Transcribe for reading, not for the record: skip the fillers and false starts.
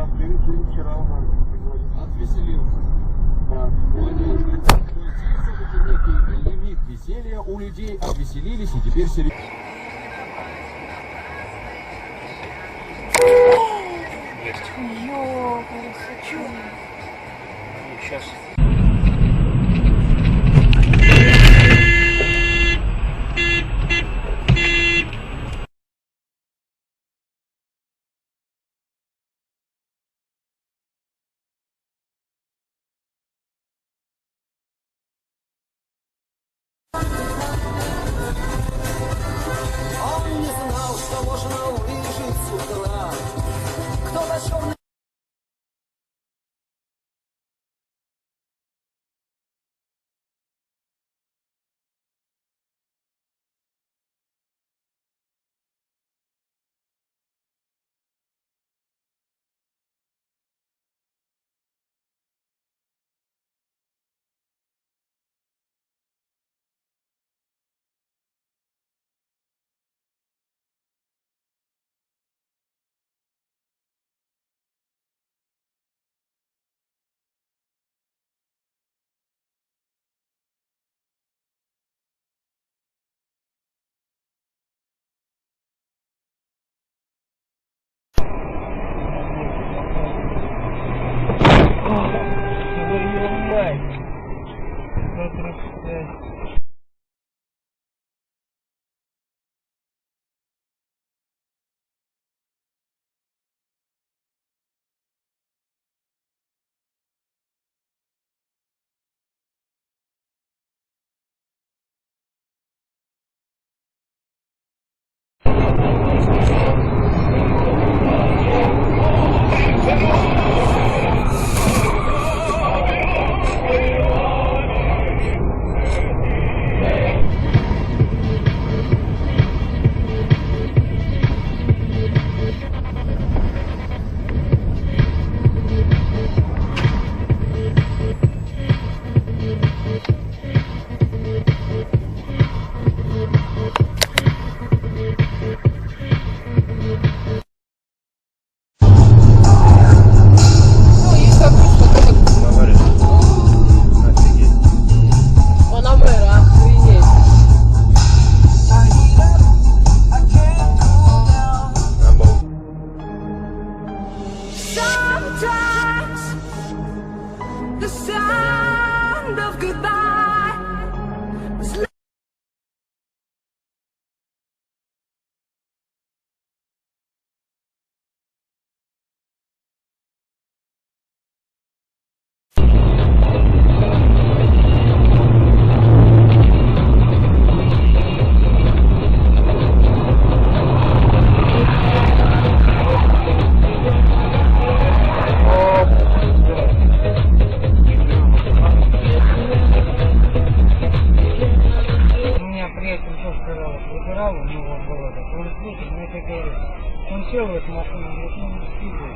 Да, ты вчера уже Отвеселил. Да. Понятно. То есть есть все-таки некий лимит веселья у людей, отвеселились и теперь серьезно. Ё, красоту. Сейчас. Он не знал, что можно увидеть с утра. Кто-то черный. Sometimes the sound of goodbye is выбирал у него города, он слушай, мне это говорит. Он сел в эту машину, говорит, ну не скидывай.